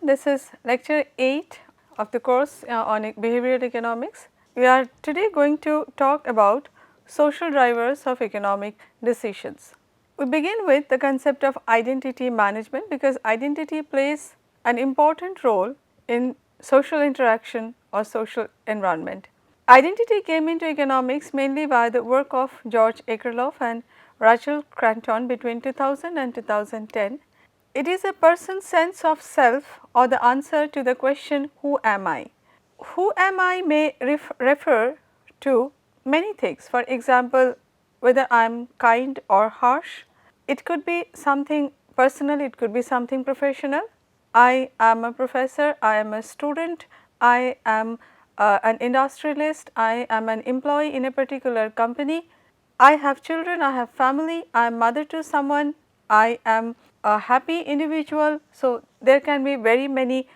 This is lecture 8 of the course on behavioral economics. We are today going to talk about social drivers of economic decisions. We begin with the concept of identity management because identity plays an important role in social interaction or social environment. Identity came into economics mainly by the work of George Akerlof and Rachel Kranton between 2000 and 2010. It is a person's sense of self or the answer to the question who am I. Who am I may refer to many things. For example, whether I am kind or harsh. It could be something personal, it could be something professional. I am a professor, I am a student, I am an industrialist, I am an employee in a particular company. I have children, I have family, I am mother to someone, I am a happy individual. So, there can be many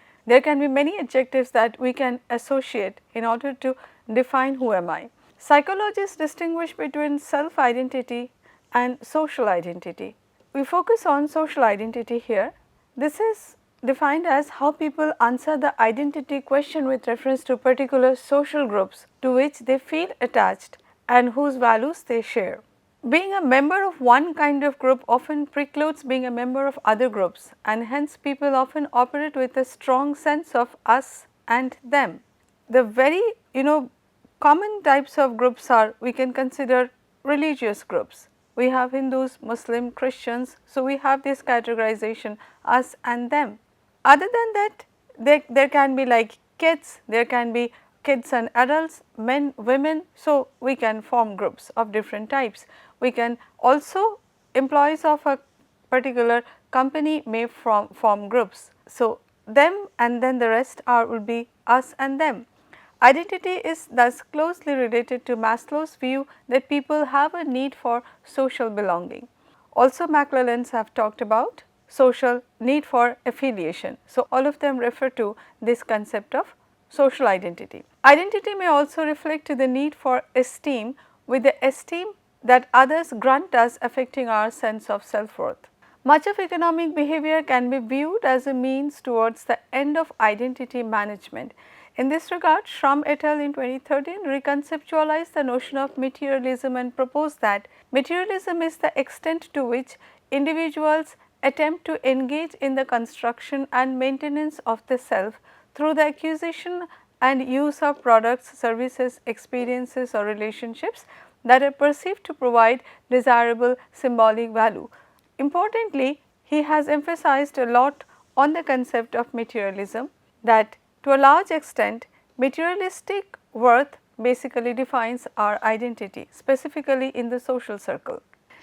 adjectives that we can associate in order to define who am I. Psychologists distinguish between self identity and social identity. We focus on social identity here. This is defined as how people answer the identity question with reference to particular social groups to which they feel attached and whose values they share. Being a member of one kind of group often precludes being a member of other groups, and hence people often operate with a strong sense of us and them. The very common types of groups are, we can consider religious groups. We have Hindus, Muslim, Christians, so we have this categorization us and them. Other than that, there can be like kids, there can be kids and adults, men, women, so we can form groups of different types. We can also, employees of a particular company may form groups. So, them and then the rest will be us and them. Identity is thus closely related to Maslow's view that people have a need for social belonging. Also, McClellans have talked about social need for affiliation. So, all of them refer to this concept of social identity. Identity may also reflect the need for esteem, with the esteem that others grant us affecting our sense of self-worth. Much of economic behavior can be viewed as a means towards the end of identity management. In this regard, Schramm et al. In 2013 reconceptualized the notion of materialism and proposed that materialism is the extent to which individuals attempt to engage in the construction and maintenance of the self through the acquisition and use of products, services, experiences or relationships that are perceived to provide desirable symbolic value. Importantly, he has emphasized a lot on the concept of materialism, that to a large extent materialistic worth basically defines our identity, specifically in the social circle.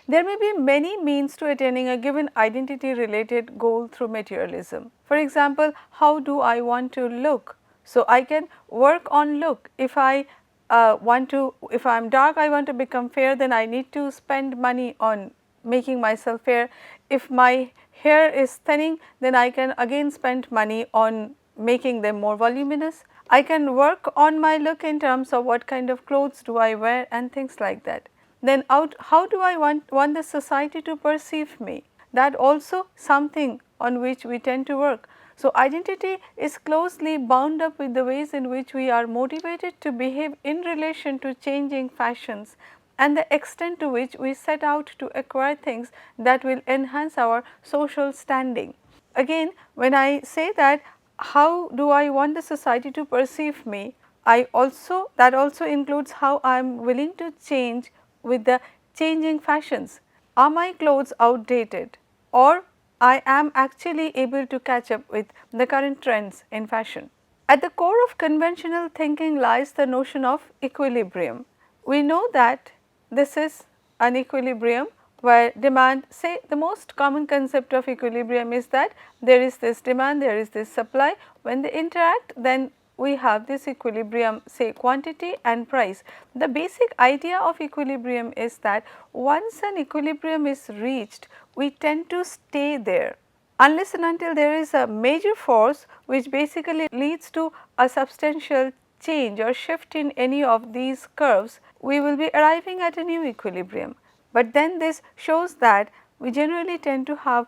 There may be many means to attaining a given identity related goal through materialism. For example, how do I want to look? So, I can work on look. If I if I am dark, I want to become fair, then I need to spend money on making myself fair. If my hair is thinning, then I can again spend money on making them more voluminous. I can work on my look in terms of what kind of clothes do I wear and things like that. Then how do I want the society to perceive me? That also something on which we tend to work. So, identity is closely bound up with the ways in which we are motivated to behave in relation to changing fashions and the extent to which we set out to acquire things that will enhance our social standing. Again, when I say that how do I want the society to perceive me, that also includes how I am willing to change with the changing fashions. Are my clothes outdated, or I am actually able to catch up with the current trends in fashion? At the core of conventional thinking lies the notion of equilibrium. We know that this is an equilibrium where demand, say the most common concept of equilibrium is that there is this demand, there is this supply. When they interact, then we have this equilibrium, say quantity and price. The basic idea of equilibrium is that once an equilibrium is reached, we tend to stay there unless and until there is a major force which basically leads to a substantial change or shift in any of these curves, we will be arriving at a new equilibrium. But then this shows that we generally tend to have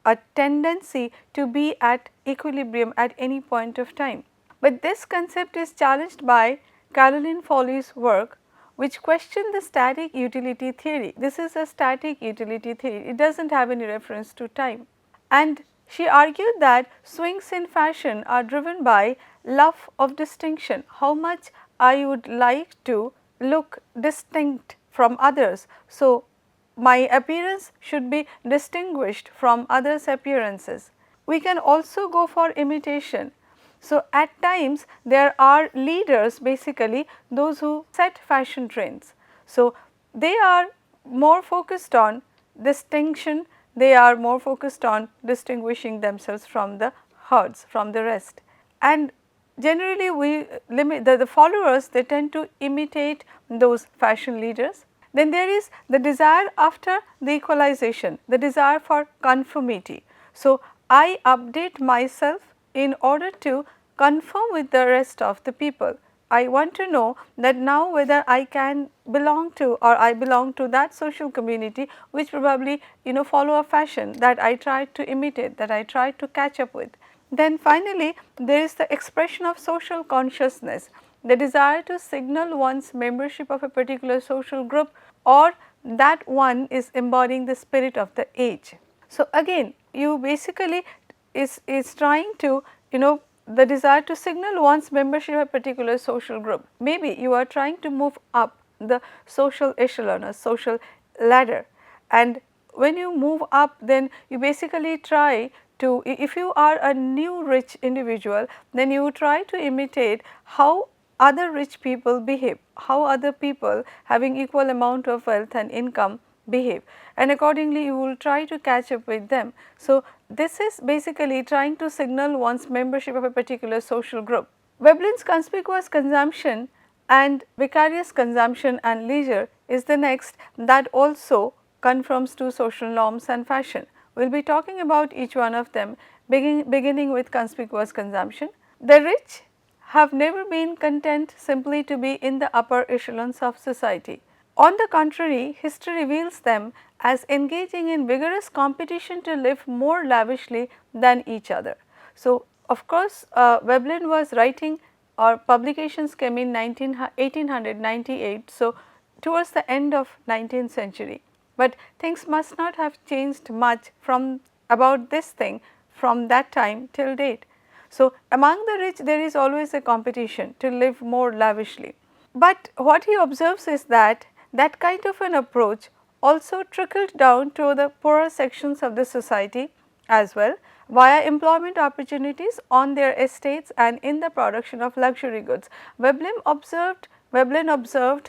a tendency to be at equilibrium at any point of time. But this concept is challenged by Caroline Foley's work, which questioned the static utility theory. This is a static utility theory, it does not have any reference to time. And she argued that swings in fashion are driven by love of distinction, how much I would like to look distinct from others. So, my appearance should be distinguished from others' appearances. We can also go for imitation. So, at times there are leaders, basically those who set fashion trends. So, they are more focused on distinction, they are more focused on distinguishing themselves from the herds, from the rest. And generally we limit the followers, they tend to imitate those fashion leaders. Then there is the desire after the equalization, the desire for conformity. So, I update myself in order to conform with the rest of the people. I want to know that now whether I can belong to, or I belong to that social community which probably follow a fashion that I try to imitate, that I try to catch up with. Then finally, there is the expression of social consciousness, the desire to signal one's membership of a particular social group, or that one is embodying the spirit of the age. So, again you basically is trying to the desire to signal one's membership of a particular social group. Maybe you are trying to move up the social echelon or social ladder, and when you move up, then you basically try to, if you are a new rich individual, then you try to imitate how other rich people behave, how other people having equal amount of wealth and income behave, and accordingly you will try to catch up with them. So, this is basically trying to signal one's membership of a particular social group. Veblen's conspicuous consumption and vicarious consumption and leisure is the next that also conforms to social norms and fashion. We will be talking about each one of them, beginning with conspicuous consumption. The rich have never been content simply to be in the upper echelons of society. On the contrary, history reveals them as engaging in vigorous competition to live more lavishly than each other. So, of course, Veblen was writing, or publications came in 1898. So, towards the end of 19th century, but things must not have changed much from about this thing from that time till date. So, among the rich there is always a competition to live more lavishly, but what he observes is that that kind of an approach also trickled down to the poorer sections of the society as well, via employment opportunities on their estates and in the production of luxury goods. Veblen observed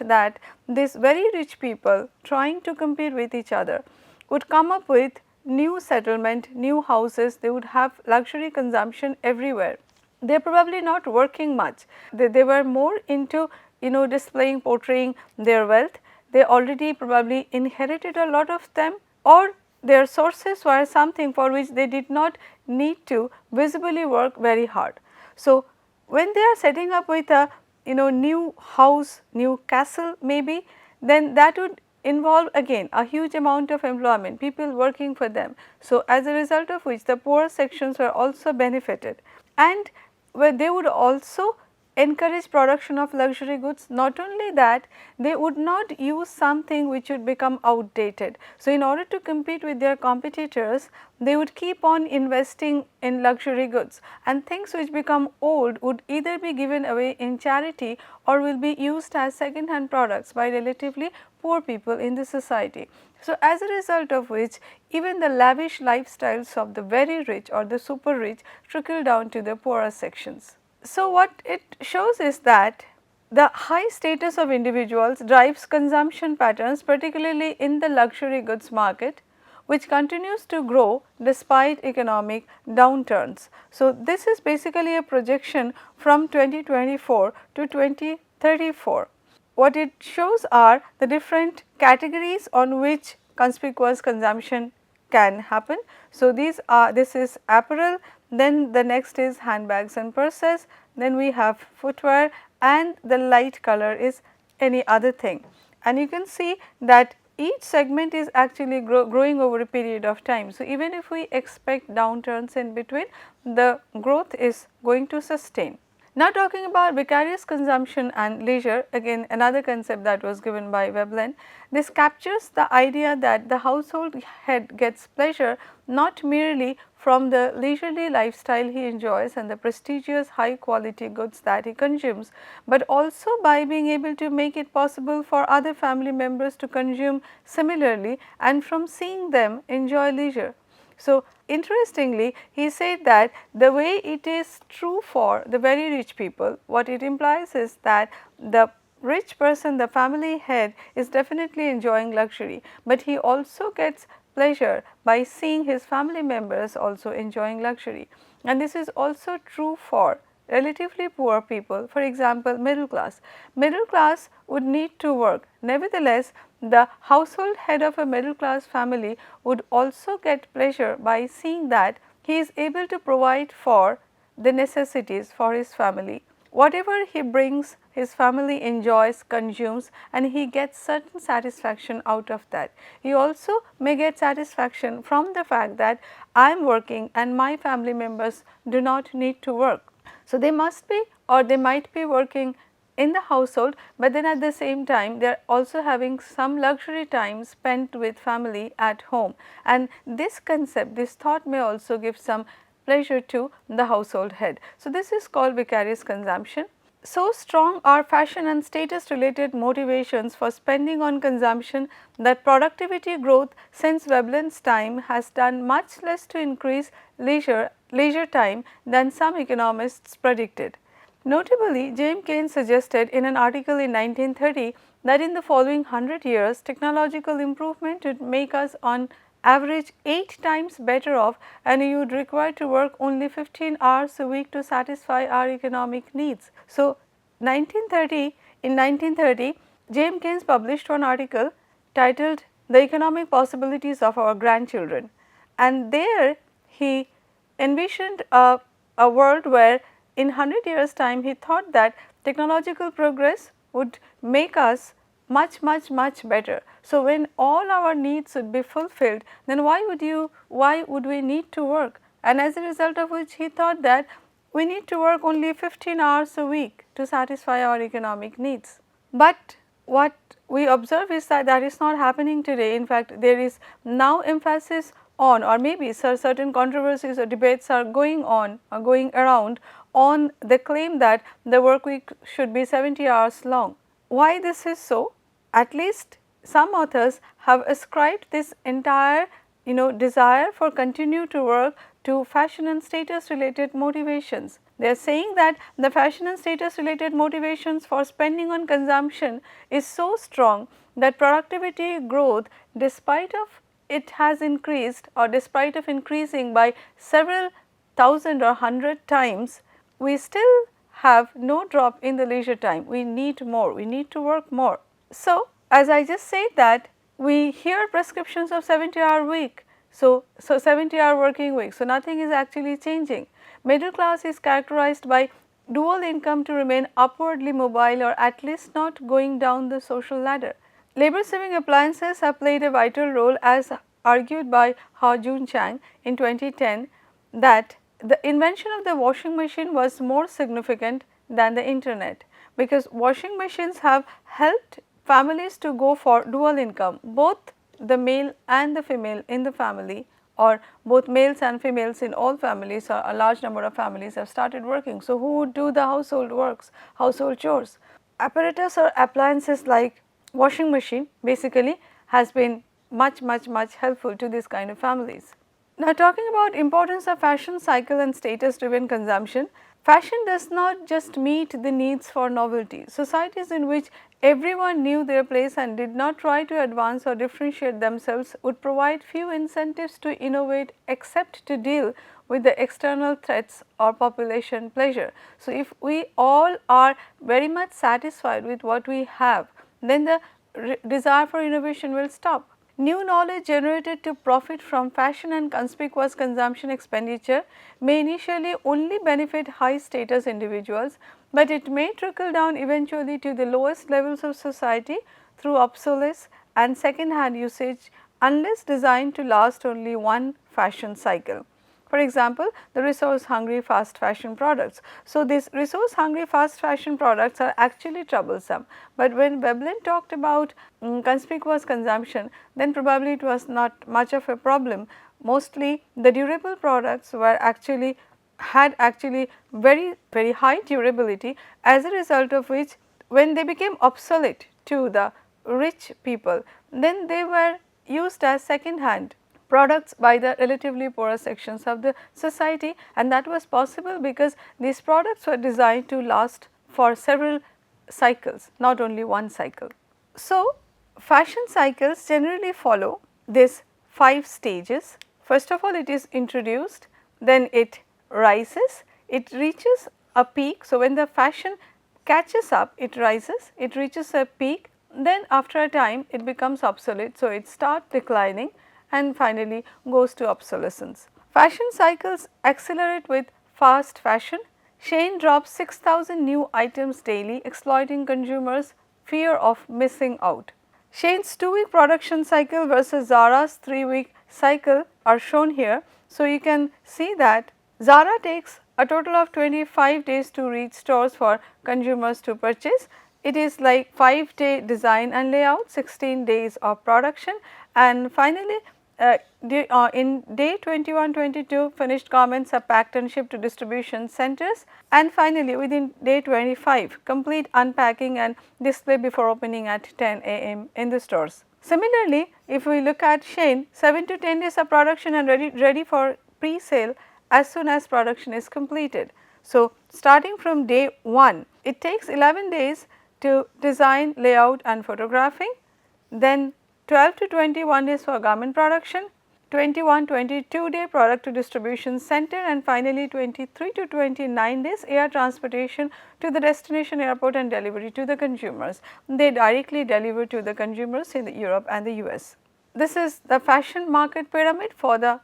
that these very rich people, trying to compete with each other, would come up with new settlement, new houses, they would have luxury consumption everywhere. They are probably not working much, they were more into displaying, portraying their wealth. They already probably inherited a lot of them, or their sources were something for which they did not need to visibly work very hard. So, when they are setting up with a new house, new castle maybe, then that would involve again a huge amount of employment, people working for them. So, as a result of which the poorer sections were also benefited, and where they would also encourage production of luxury goods. Not only that, they would not use something which would become outdated. So, in order to compete with their competitors, they would keep on investing in luxury goods, and things which become old would either be given away in charity or will be used as second hand products by relatively poor people in the society. So, as a result of which even the lavish lifestyles of the very rich or the super rich trickle down to the poorer sections. So, what it shows is that the high status of individuals drives consumption patterns, particularly in the luxury goods market, which continues to grow despite economic downturns. So, this is basically a projection from 2024 to 2034. What it shows are the different categories on which conspicuous consumption can happen. So, this is apparel, then the next is handbags and purses, then we have footwear, and the light color is any other thing. And you can see that each segment is actually growing over a period of time. So, even if we expect downturns in between, the growth is going to sustain. Now, talking about vicarious consumption and leisure, again another concept that was given by Veblen. This captures the idea that the household head gets pleasure not merely from the leisurely lifestyle he enjoys and the prestigious high quality goods that he consumes, but also by being able to make it possible for other family members to consume similarly and from seeing them enjoy leisure. So, interestingly, he said that the way it is true for the very rich people, what it implies is that the rich person, the family head, is definitely enjoying luxury, but he also gets pleasure by seeing his family members also enjoying luxury. And this is also true for relatively poor people, for example, middle class. Middle class would need to work. Nevertheless, the household head of a middle class family would also get pleasure by seeing that he is able to provide for the necessities for his family. Whatever he brings, his family enjoys, consumes, and he gets certain satisfaction out of that. He also may get satisfaction from the fact that I am working and my family members do not need to work. So, they must be or they might be working in the household, but then at the same time they are also having some luxury time spent with family at home, and this concept, this thought may also give some pleasure to the household head. So, this is called vicarious consumption. So strong are fashion and status related motivations for spending on consumption that productivity growth since Veblen's time has done much less to increase leisure time than some economists predicted. Notably, James Keynes suggested in an article in 1930 that in the following 100 years, technological improvement would make us on average 8 times better off, and you would require to work only 15 hours a week to satisfy our economic needs. So, in 1930, James Keynes published one article titled "The Economic Possibilities of Our Grandchildren," and there he envisioned a world where in 100 years time he thought that technological progress would make us much better. So, when all our needs would be fulfilled, then why would we need to work? And as a result of which he thought that we need to work only 15 hours a week to satisfy our economic needs. But what we observe is that that is not happening today. In fact, there is now emphasis on, or maybe certain controversies or debates are going on or going around on the claim that the work week should be 70 hours long. Why this is so? At least some authors have ascribed this entire desire for continue to work to fashion and status related motivations. They are saying that the fashion and status related motivations for spending on consumption is so strong that productivity growth, despite of it has increased or despite of increasing by several thousand or 100 times, we still have no drop in the leisure time. We need more, we need to work more. So, as I just said that we hear prescriptions of 70-hour week. So 70-hour working week. So, nothing is actually changing. Middle class is characterized by dual income to remain upwardly mobile or at least not going down the social ladder. Labor saving appliances have played a vital role, as argued by Ha-Jun Chang in 2010, that the invention of the washing machine was more significant than the internet, because washing machines have helped families to go for dual income, both the male and the female in the family, or both males and females in all families, or a large number of families have started working. So, who would do the household works, household chores? Apparatus or appliances like washing machine basically has been much helpful to this kind of families. Now, talking about importance of fashion cycle and status driven consumption, fashion does not just meet the needs for novelty. Societies in which everyone knew their place and did not try to advance or differentiate themselves would provide few incentives to innovate except to deal with the external threats or population pleasure. So, if we all are very much satisfied with what we have, then the desire for innovation will stop. New knowledge generated to profit from fashion and conspicuous consumption expenditure may initially only benefit high status individuals, but it may trickle down eventually to the lowest levels of society through obsolescence and second hand usage unless designed to last only one fashion cycle. For example, the resource hungry fast fashion products. So, these resource hungry fast fashion products are actually troublesome, but when Veblen talked about conspicuous consumption, then probably it was not much of a problem. Mostly the durable products were actually had actually very high durability, as a result of which when they became obsolete to the rich people, then they were used as second hand products by the relatively poorer sections of the society, and that was possible because these products were designed to last for several cycles, not only one cycle. So, fashion cycles generally follow this 5 stages. First of all, it is introduced, then it rises, it reaches a peak. So, when the fashion catches up, it rises, it reaches a peak, then after a time it becomes obsolete. So, it starts declining and finally goes to obsolescence. Fashion cycles accelerate with fast fashion. Shein drops 6,000 new items daily, exploiting consumers' fear of missing out. Shein's 2-week production cycle versus Zara's 3-week cycle are shown here. So, you can see that Zara takes a total of 25 days to reach stores for consumers to purchase. It is like 5-day design and layout, 16 days of production, and finally in day 21-22 finished garments are packed and shipped to distribution centers, and finally within day 25 complete unpacking and display before opening at 10 a.m. in the stores. Similarly, if we look at Shein, 7 to 10 days of production and ready for pre-sale as soon as production is completed. So, starting from day 1, it takes 11 days to design, layout and photographing, then 12 to 21 days for garment production, 21-22 day product to distribution center, and finally 23 to 29 days air transportation to the destination airport and delivery to the consumers. They directly deliver to the consumers in Europe and the US. This is the fashion market pyramid for the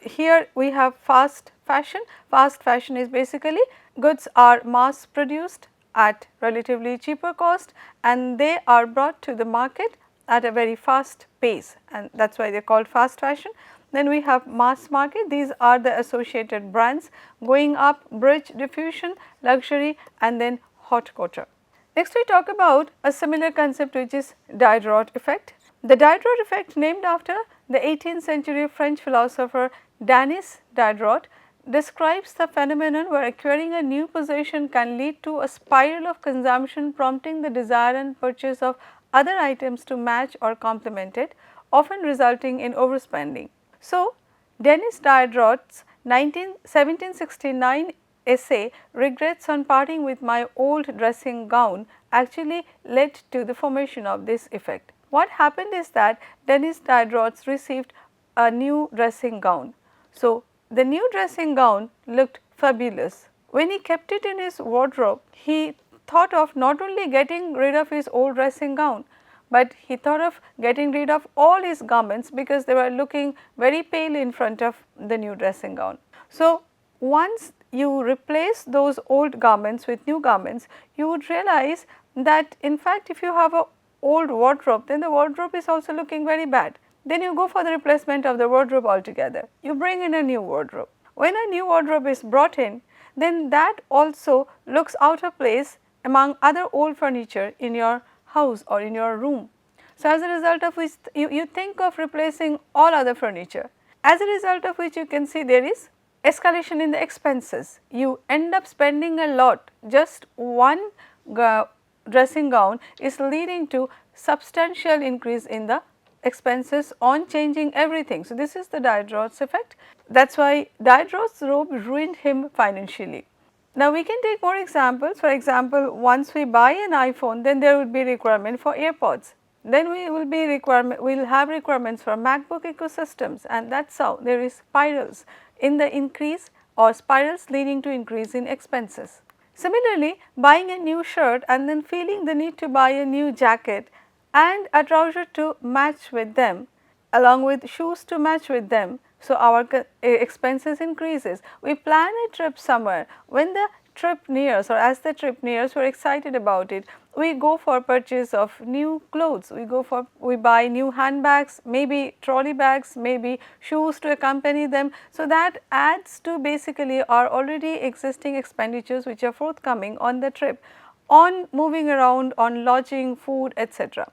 here we have fast fashion. Fast fashion is basically goods are mass produced at relatively cheaper cost and they are brought to the market at a very fast pace, and that is why they are called fast fashion. Then we have mass market, these are the associated brands going up: bridge, diffusion, luxury and then haute couture. Next we talk about a similar concept which is Diderot effect. The Diderot effect, named after the 18th century French philosopher Denis Diderot, describes the phenomenon where acquiring a new possession can lead to a spiral of consumption, prompting the desire and purchase of other items to match or complement it, often resulting in overspending. So, Denis Diderot's 1769 essay "Regrets on Parting with My Old Dressing Gown" actually led to the formation of this effect. What happened is that Denis Diderot received a new dressing gown. So, the new dressing gown looked fabulous. When he kept it in his wardrobe, he thought of not only getting rid of his old dressing gown, but he thought of getting rid of all his garments because they were looking very pale in front of the new dressing gown. So, once you replace those old garments with new garments, you would realize that in fact if you have a old wardrobe, then the wardrobe is also looking very bad. Then you go for the replacement of the wardrobe altogether. You bring in a new wardrobe. When a new wardrobe is brought in, then that also looks out of place among other old furniture in your house or in your room. So, as a result of which you think of replacing all other furniture. As a result of which you can see there is escalation in the expenses. You end up spending a lot. Just one dressing gown is leading to substantial increase in the expenses on changing everything. So, this is the Diderot's effect. That is why Diderot's robe ruined him financially. Now, we can take more examples. For example, once we buy an iPhone, then there would be requirement for AirPods. Then we will have requirements for MacBook ecosystems, and that is how there is spirals in the increase or spirals leading to increase in expenses. Similarly, buying a new shirt and then feeling the need to buy a new jacket and a trouser to match with them, along with shoes to match with them. So, our expenses increases. We plan a trip somewhere. When the trip nears or as the trip nears, we are excited about it. we go for purchase of new clothes, we buy new handbags, maybe trolley bags, maybe shoes to accompany them. So, that adds to basically our already existing expenditures which are forthcoming on the trip, on moving around, on lodging, food, etc.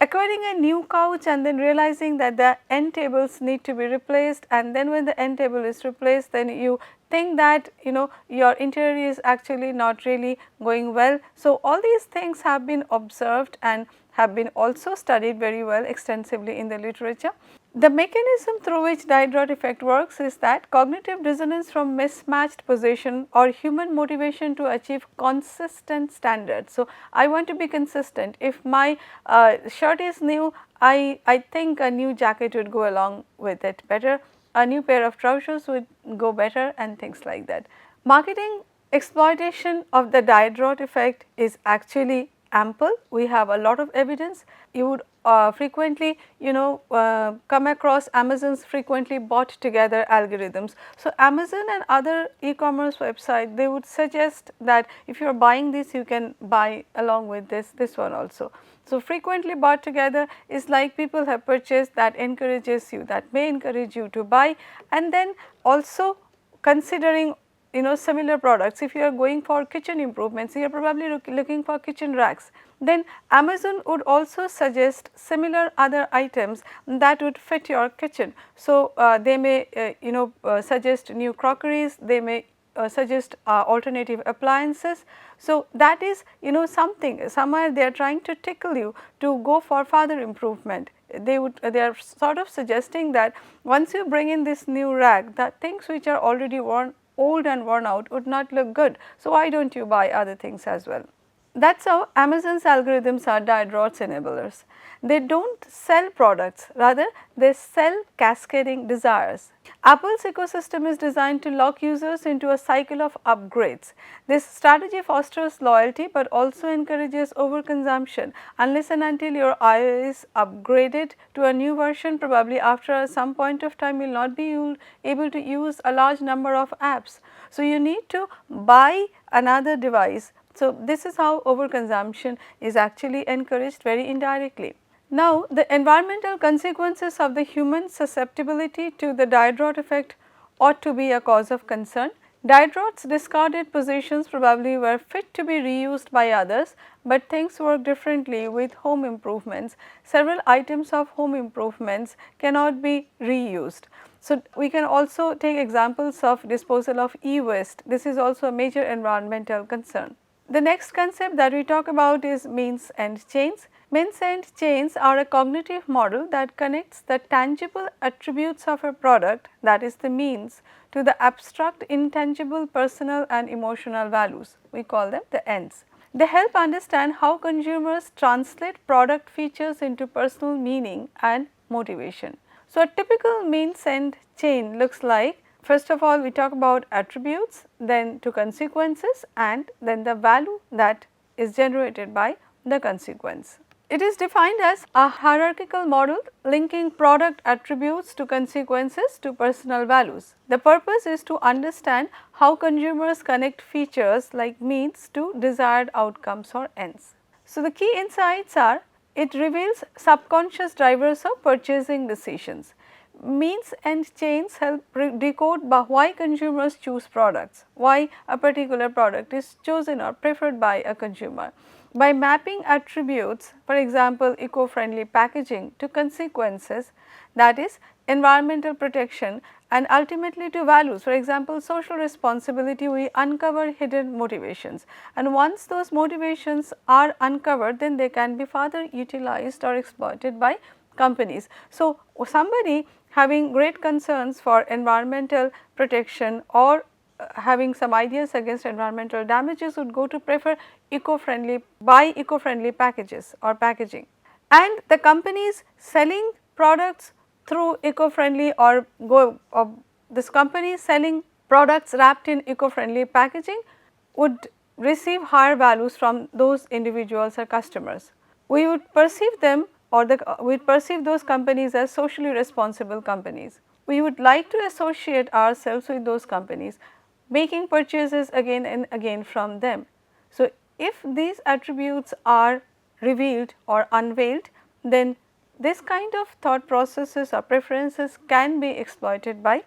Acquiring a new couch and then realizing that the end tables need to be replaced, and then when the end table is replaced, then you think that your interior is actually not really going well. So, all these things have been observed and have been also studied very well extensively in the literature. The mechanism through which Diderot effect works is that cognitive dissonance from mismatched position or human motivation to achieve consistent standards. So, I want to be consistent. If my shirt is new, I think a new jacket would go along with it better, a new pair of trousers would go better, and things like that. Marketing exploitation of the Diderot effect is actually ample. We have a lot of evidence. You would frequently come across Amazon's frequently bought together algorithms. So, Amazon and other e-commerce website, they would suggest that if you are buying this, you can buy along with this one also. So, frequently bought together is like people have purchased, that encourages you, that may encourage you to buy. And then also considering similar products, if you are going for kitchen improvements, you are probably looking for kitchen racks, then Amazon would also suggest similar other items that would fit your kitchen. So, they may suggest new crockeries, they may suggest alternative appliances. So, that is something, somewhere they are trying to tickle you to go for further improvement. They are sort of suggesting that once you bring in this new rack, that things which are already old and worn out would not look good. So, why do not you buy other things as well? That is how Amazon's algorithms are Diderot's enablers. They do not sell products, rather they sell cascading desires. Apple's ecosystem is designed to lock users into a cycle of upgrades. This strategy fosters loyalty, but also encourages overconsumption. Unless and until your iOS is upgraded to a new version, probably after some point of time you will not be able to use a large number of apps. So, you need to buy another device. So, this is how overconsumption is actually encouraged very indirectly. Now, the environmental consequences of the human susceptibility to the Diderot effect ought to be a cause of concern. Diderot's discarded possessions probably were fit to be reused by others, but things work differently with home improvements. Several items of home improvements cannot be reused. So, we can also take examples of disposal of e-waste. This is also a major environmental concern. The next concept that we talk about is means and chains. Means and chains are a cognitive model that connects the tangible attributes of a product, that is the means, to the abstract, intangible, personal and emotional values. We call them the ends. They help understand how consumers translate product features into personal meaning and motivation. So, a typical means and chain looks like, first of all we talk about attributes, then to consequences, and then the value that is generated by the consequence. It is defined as a hierarchical model linking product attributes to consequences to personal values. The purpose is to understand how consumers connect features like means to desired outcomes or ends. So, the key insights are, it reveals subconscious drivers of purchasing decisions. Means and chains help decode why consumers choose products, why a particular product is chosen or preferred by a consumer. By mapping attributes, for example, eco-friendly packaging, to consequences, that is environmental protection, and ultimately to values, for example, social responsibility, we uncover hidden motivations, and once those motivations are uncovered, then they can be further utilized or exploited by companies. So, somebody having great concerns for environmental protection or having some ideas against environmental damages would go to prefer buy eco-friendly packages or packaging. And the companies selling products through eco-friendly or this company selling products wrapped in eco-friendly packaging would receive higher values from those individuals or customers. We would perceive them, or we would perceive those companies as socially responsible companies. We would like to associate ourselves with those companies, making purchases again and again from them. So, if these attributes are revealed or unveiled, then this kind of thought processes or preferences can be exploited by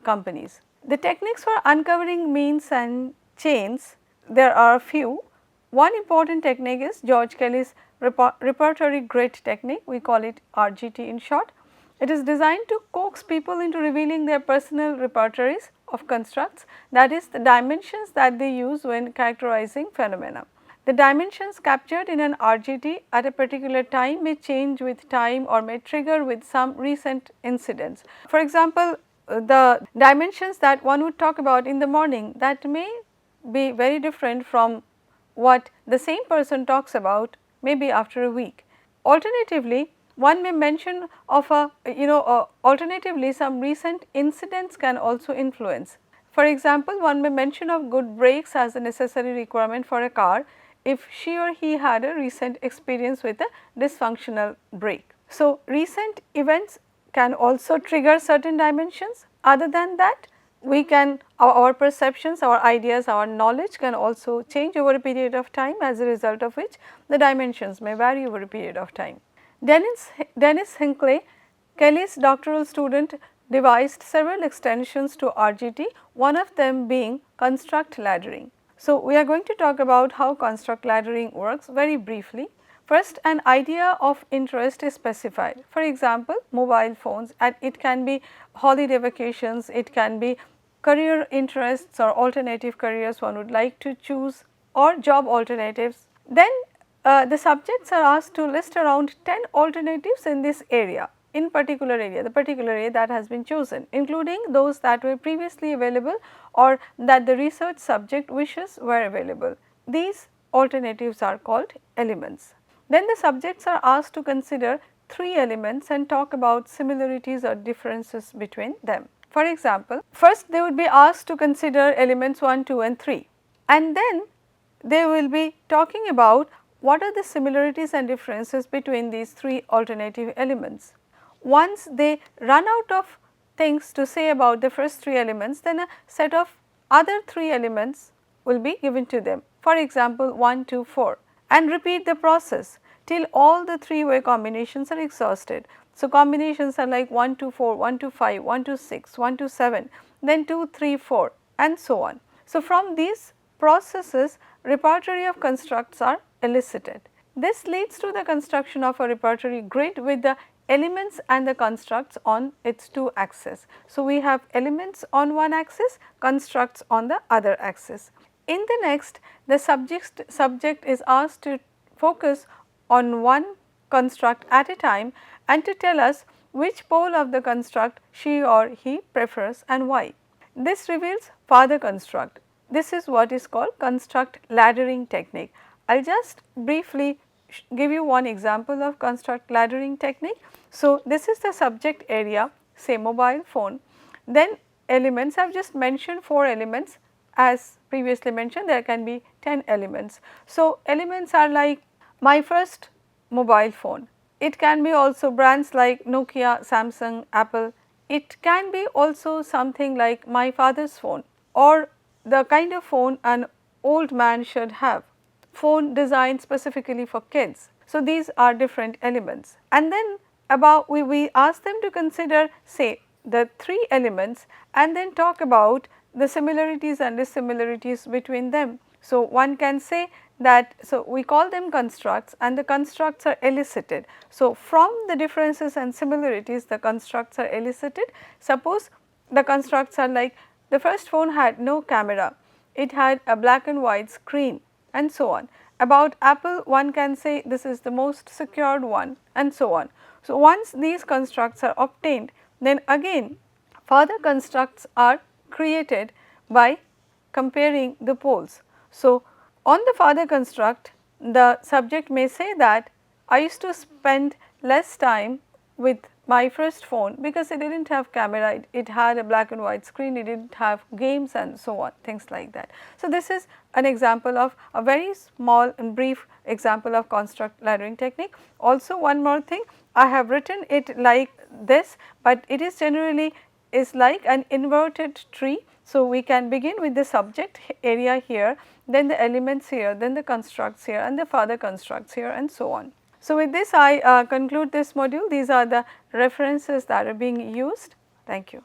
companies. The techniques for uncovering means and chains, there are a few. One important technique is George Kelly's repertory grid technique, we call it RGT in short. It is designed to coax people into revealing their personal repertories of constructs, that is the dimensions that they use when characterizing phenomena. The dimensions captured in an RGT at a particular time may change with time or may trigger with some recent incidents. For example, the dimensions that one would talk about in the morning, that may be very different from what the same person talks about maybe after a week. Alternatively, one may mention of alternatively some recent incidents can also influence. For example, one may mention of good brakes as a necessary requirement for a car if she or he had a recent experience with a dysfunctional brake. So, recent events can also trigger certain dimensions. Other than that, we can our perceptions, our ideas, our knowledge can also change over a period of time, as a result of which the dimensions may vary over a period of time. Dennis Hinckley, Kelly's doctoral student, devised several extensions to RGT, one of them being construct laddering. So, we are going to talk about how construct laddering works very briefly. First, an idea of interest is specified. For example, mobile phones, and it can be holiday vacations, it can be career interests or alternative careers one would like to choose, or job alternatives. Then the subjects are asked to list around 10 alternatives in this area, in particular area, the particular area that has been chosen, including those that were previously available or that the research subject wishes were available. These alternatives are called elements. Then the subjects are asked to consider 3 elements and talk about similarities or differences between them. For example, first they would be asked to consider elements 1, 2 and 3, and then they will be talking about what are the similarities and differences between these 3 alternative elements. Once they run out of things to say about the first 3 elements, then a set of other 3 elements will be given to them. For example, 1, 2, 4, and repeat the process till all the 3-way combinations are exhausted. So, combinations are like 1 to 4, 1 to 5, 1 to 6, 1 to 7, then 2, 3, 4 and so on. So, from these processes repertory of constructs are elicited. This leads to the construction of a repertory grid with the elements and the constructs on its 2 axes. So, we have elements on one axis, constructs on the other axis. In the next, the subject is asked to focus on one construct at a time and to tell us which pole of the construct she or he prefers and why. This reveals father construct. This is what is called construct laddering technique. I will just briefly give you one example of construct laddering technique. So, this is the subject area, say mobile phone, then elements, I have just mentioned 4 elements, as previously mentioned there can be 10 elements. So, elements are like my first mobile phone, it can be also brands like Nokia, Samsung, Apple, it can be also something like my father's phone or the kind of phone an old man should have, phone designed specifically for kids. So, these are different elements, and then about we ask them to consider say the 3 elements and then talk about the similarities and dissimilarities between them. So, one can say that, so we call them constructs and the constructs are elicited. So, from the differences and similarities the constructs are elicited. Suppose the constructs are like the first phone had no camera, it had a black and white screen and so on. About Apple one can say this is the most secured one and so on. So, once these constructs are obtained, then again further constructs are created by comparing the poles. So, on the father construct the subject may say that I used to spend less time with my first phone because it did not have camera, it had a black and white screen, it did not have games and so on, things like that. So, this is an example of a very small and brief example of construct laddering technique. Also one more thing, I have written it like this, but it is generally is like an inverted tree. So, we can begin with the subject area here, then the elements here, then the constructs here and the further constructs here and so on. So, with this I conclude this module. These are the references that are being used. Thank you.